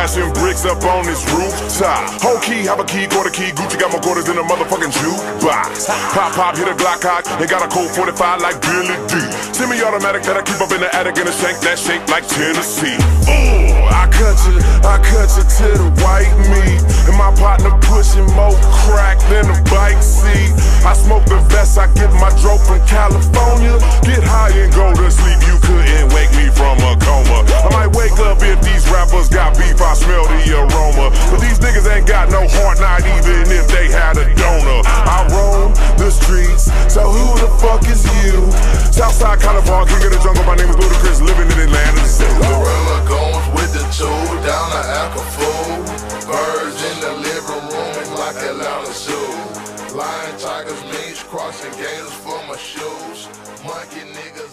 smashing bricks up on this rooftop. Whole key, have a key, quarter key. Gucci got more quarters than a motherfucking jukebox. Pop, pop, hit a Glock cock, and got a Colt 45 like Billy D. Semi-automatic that I keep up in the attic and a shank that shake like Tennessee. Ooh, I cut you to the white meat. And my partner pushing more crack than a bike seat. I smoke the best, I get my dope from California. Get high and go to sleep, you couldn't wake me from a coma. I might wake up if these rappers got beef, I smell the aroma. But these niggas ain't got no heart, not even if they had a donor. I roam the streets, so who the fuck is you? Southside California, king of the jungle, my name is Ludacris, living in Atlanta. Gorilla goes with the two down the Acapulco. Birds in the living room and like Atlanta Zoo. Lion, tigers, meats, crossing gators for my shoes. Monkey niggas.